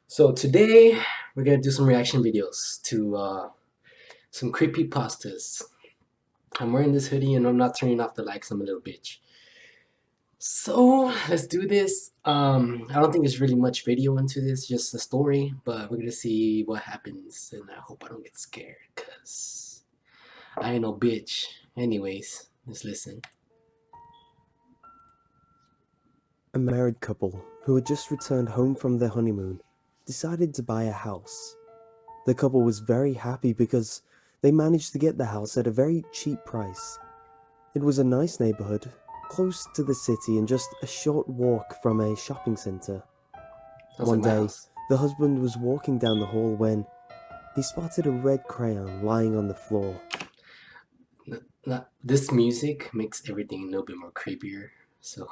So today we're gonna do some reaction videos to some creepy pastas. I'm wearing this hoodie and I'm not turning off the lights. I'm a little bitch. So let's do this. I don't think there's really much video into this, just the story, but we're gonna see what happens, and I hope I don't get scared, cause I ain't no bitch. Anyways, let's listen. A married couple who had just returned home from their honeymoon decided to buy a house. The couple was very happy because they managed to get the house at a very cheap price. It was a nice neighborhood, close to the city and just a short walk from a shopping center. Sounds like One my day, house. the husband was walking down the hall when he spotted a red crayon lying on the floor. This music makes everything a little bit more creepier. So,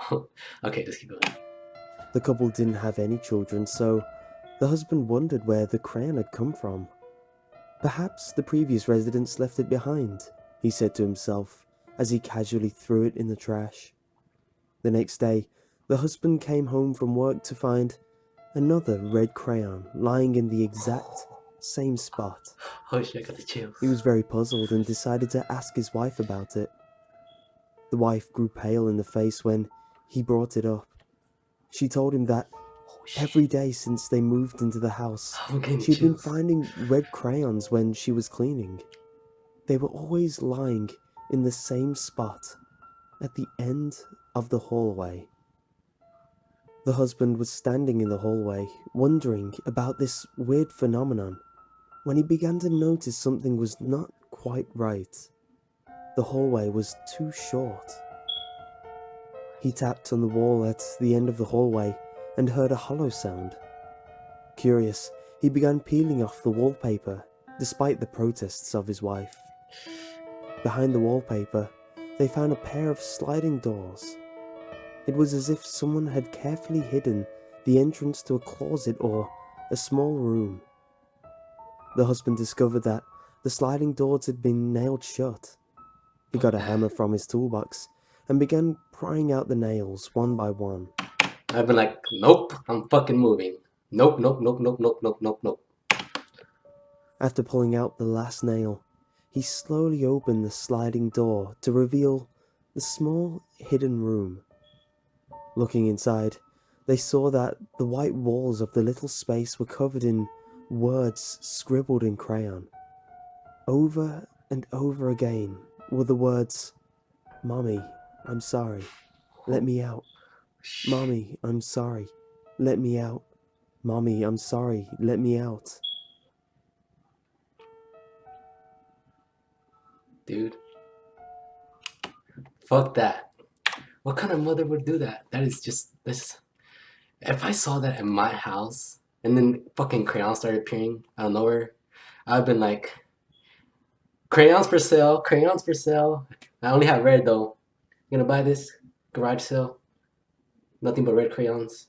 okay, let's keep going. The couple didn't have any children, so the husband wondered where the crayon had come from. Perhaps the previous residents left it behind, he said to himself as he casually threw it in the trash. The next day, the husband came home from work to find another red crayon lying in the exact same spot. Oh shit, I got the chills. He was very puzzled and decided to ask his wife about it. The wife grew pale in the face when he brought it up. She told him that every day since they moved into the house, I'm getting she had been chills. finding red crayons when she was cleaning. They were always lying in the same spot, at the end of the hallway. The husband was standing in the hallway, wondering about this weird phenomenon, when he began to notice something was not quite right. The hallway was too short. He tapped on the wall at the end of the hallway and heard a hollow sound. Curious, he began peeling off the wallpaper, despite the protests of his wife. Behind the wallpaper, they found a pair of sliding doors. It was as if someone had carefully hidden the entrance to a closet or a small room. The husband discovered that the sliding doors had been nailed shut. He got a hammer from his toolbox and began prying out the nails one by one. I've been like, nope, I'm fucking moving. Nope, nope, nope, nope, nope, nope, nope, nope. After pulling out the last nail, he slowly opened the sliding door to reveal the small hidden room. Looking inside, they saw that the white walls of the little space were covered in words scribbled in crayon. Over and over again were the words, "Mommy, I'm sorry. Let me out. Mommy, I'm sorry. Let me out. Mommy, I'm sorry. Let me out." Dude, fuck that. What kind of mother would do that? That is just this. If I saw that in my house and then fucking crayons started appearing out of nowhere, I've been like, crayons for sale, crayons for sale. I only have red though. You gonna buy this? Garage sale? Nothing but red crayons.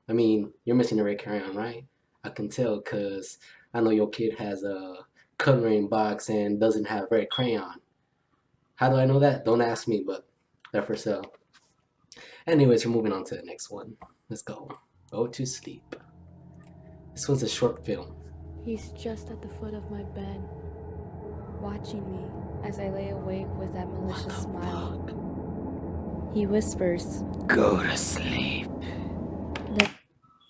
I mean, you're missing a red crayon, right? I can tell because I know your kid has a coloring box and doesn't have red crayon. How do I know that? Don't ask me, but they're for sale. Anyways, we're moving on to the next one. Let's go. Go to sleep. This one's a short film. He's just at the foot of my bed, watching me as I lay awake with that malicious smile. He whispers, Go to sleep.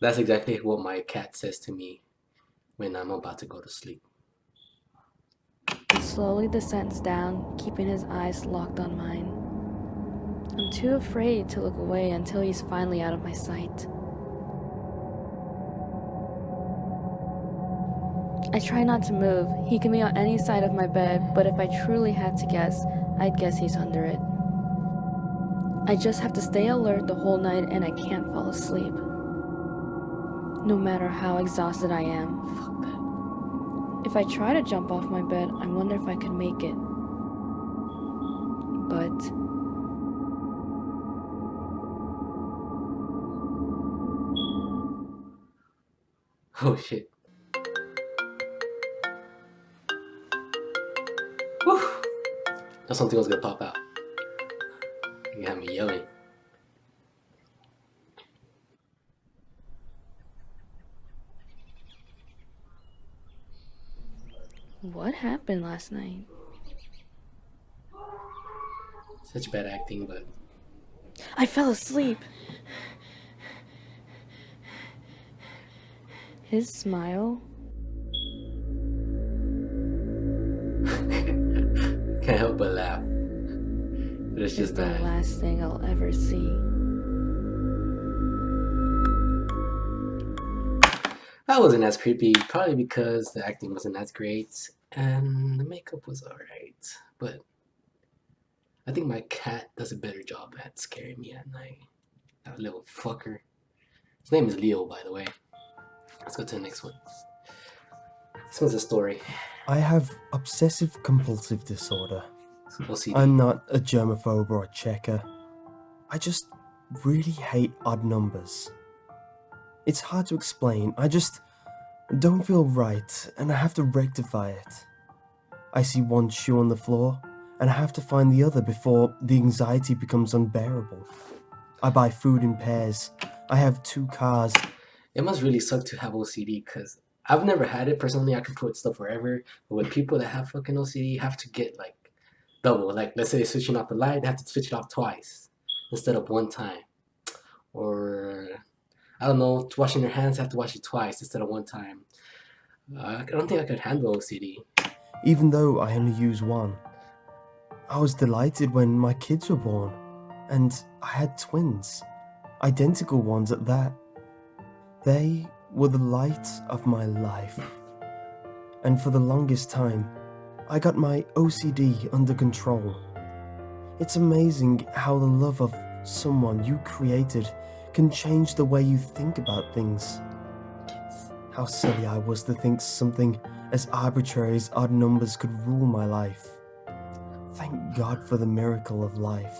That's exactly what my cat says to me when I'm about to go to sleep. He slowly descends down, keeping his eyes locked on mine. I'm too afraid to look away until he's finally out of my sight. I try not to move. He can be on any side of my bed, but if I truly had to guess, I'd guess he's under it. I just have to stay alert the whole night and I can't fall asleep, no matter how exhausted I am. Fuck that. If I try to jump off my bed, I wonder if I could make it. But Oh shit. Whew. Thought something was gonna pop out. You had me yelling. What happened last night? Such bad acting, but I fell asleep. His smile. can't help but laugh. But it's Is just the bad. last thing I'll ever see. That wasn't as creepy, probably because the acting wasn't as great and the makeup was alright. But I think my cat does a better job at scaring me at night. That little fucker. His name is Leo, by the way. Let's go to the next one. This one's a story. I have obsessive compulsive disorder. OCD. I'm not a germaphobe or a checker. I just really hate odd numbers. It's hard to explain. I just don't feel right, and I have to rectify it. I see one shoe on the floor, and I have to find the other before the anxiety becomes unbearable. I buy food in pairs. I have 2 cars. It must really suck to have OCD because I've never had it personally. I can put stuff wherever, but with people that have fucking OCD, you have to get like double. Like, let's say they're switching off the light, they have to switch it off twice instead of one time. Or I don't know, washing their hands, have to wash it twice instead of one time. I don't think I could handle OCD. Even though I only use one. I was delighted when my kids were born, and I had twins, identical ones at that. They were the light of my life. And for the longest time, I got my OCD under control. It's amazing how the love of someone you created can change the way you think about things. How silly I was to think something as arbitrary as odd numbers could rule my life. Thank God for the miracle of life.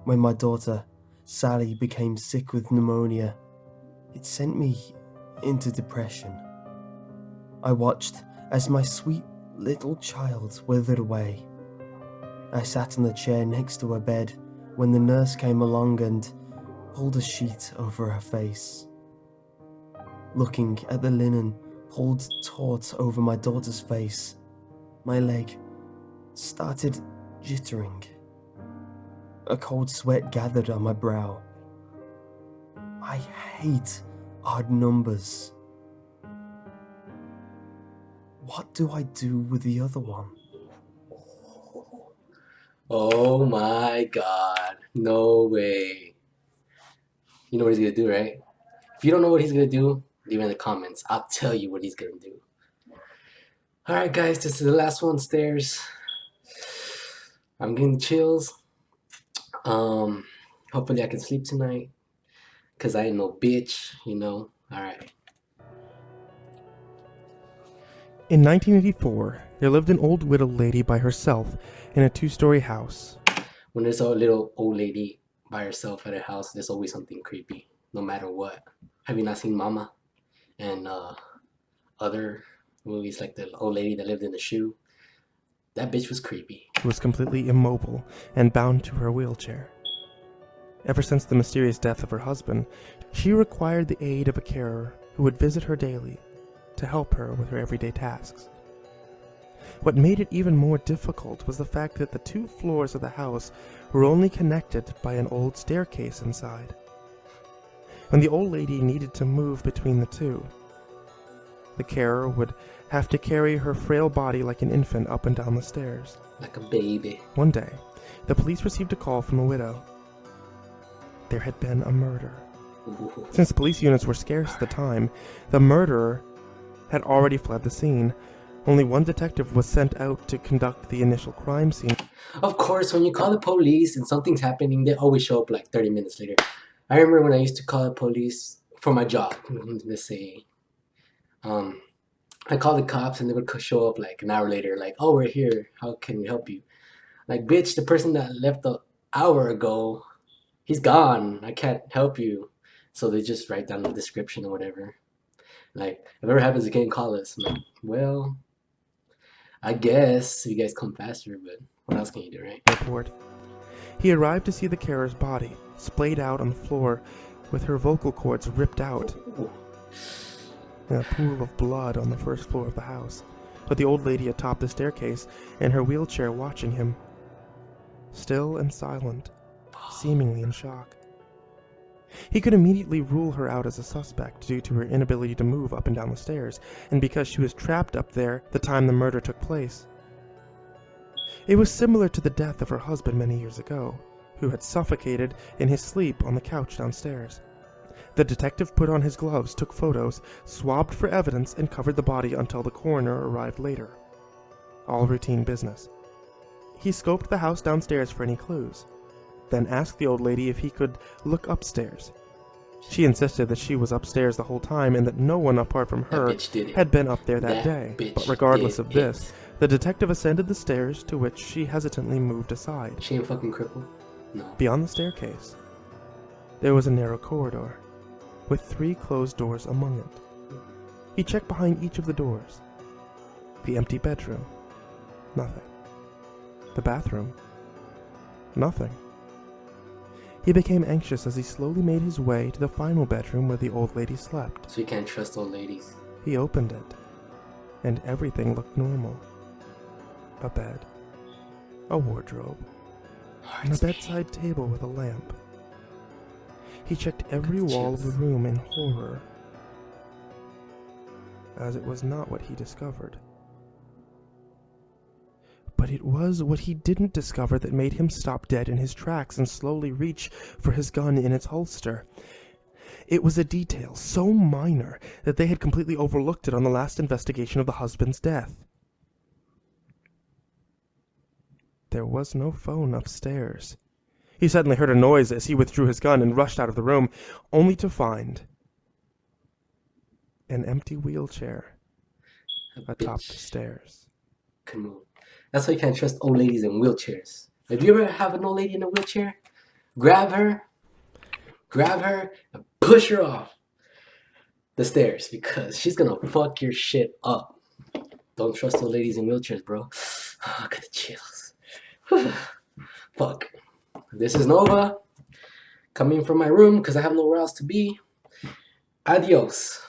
When my daughter, Sally, became sick with pneumonia, it sent me into depression. I watched as my sweet little child withered away. I sat in the chair next to her bed when the nurse came along and pulled a sheet over her face. Looking at the linen pulled taut over my daughter's face, my leg started jittering. A cold sweat gathered on my brow. I hate odd numbers. What do I do with the other one? Oh my god. No way. You know what he's gonna do, right? If you don't know what he's gonna do, leave it in the comments. I'll tell you what he's gonna do. Alright guys, this is the last one, stairs. I'm getting chills. Hopefully I can sleep tonight. Cause I ain't no bitch, you know. Alright. In 1984, there lived an old widow lady by herself in a 2-story house. When there's a little old lady by herself at a house, there's always something creepy, no matter what. Have you not seen Mama? And other movies like the old lady that lived in the shoe? That bitch was creepy. She was completely immobile and bound to her wheelchair. Ever since the mysterious death of her husband, she required the aid of a carer who would visit her daily to help her with her everyday tasks. What made it even more difficult was the fact that the 2 floors of the house were only connected by an old staircase inside. When the old lady needed to move between the 2, the carer would have to carry her frail body like an infant up and down the stairs. Like a baby. One day, the police received a call from a widow. There had been a murder. Ooh. Since police units were scarce at the time, the murderer had already fled the scene. Only one detective was sent out to conduct the initial crime scene. Of course, when you call the police and something's happening, they always show up like 30 minutes later. I remember when I used to call the police for my job. Let's say, I called the cops and they would show up like an hour later, like, "Oh, we're here. How can we help you?" Like, bitch, the person that left an hour ago, he's gone. I can't help you. So they just write down the description or whatever. Like, if it ever happens again, call us. I'm like, well, I guess you guys come faster, but what else can you do, right? Report. He arrived to see the carer's body, splayed out on the floor, with her vocal cords ripped out, Ooh. in a pool of blood on the 1st floor of the house. with the old lady atop the staircase in her wheelchair watching him, still and silent, seemingly in shock. He could immediately rule her out as a suspect due to her inability to move up and down the stairs, and because she was trapped up there the time the murder took place. It was similar to the death of her husband many years ago, who had suffocated in his sleep on the couch downstairs. The detective put on his gloves, took photos, swabbed for evidence, and covered the body until the coroner arrived later. All routine business. He scoped the house downstairs for any clues, then asked the old lady if he could look upstairs. She insisted that she was upstairs the whole time and that no one apart from That her bitch did it. had been up there That that day. bitch But regardless did of this, it. the detective ascended the stairs, to which she hesitantly moved aside. She ain't fucking crippled? No. Beyond the staircase, there was a narrow corridor, with 3 closed doors among it. He checked behind each of the doors. The empty bedroom. Nothing. The bathroom. Nothing. He became anxious as he slowly made his way to the final bedroom where the old lady slept. So you can't trust old ladies. He opened it, and everything looked normal. A bed, a wardrobe, and a Heart's beating. bedside table with a lamp. He checked every wall of the room in horror, as it was not what he discovered. But it was what he didn't discover that made him stop dead in his tracks and slowly reach for his gun in its holster. It was a detail so minor that they had completely overlooked it on the last investigation of the husband's death. There was no phone upstairs. He suddenly heard a noise as he withdrew his gun and rushed out of the room, only to find an empty wheelchair That atop bitch the stairs. can move. That's why you can't trust old ladies in wheelchairs. If you ever have an old lady in a wheelchair, grab her, and push her off the stairs because she's gonna fuck your shit up. Don't trust old ladies in wheelchairs, bro. I got the chills. Fuck. This is Nova coming from my room because I have nowhere else to be. Adios.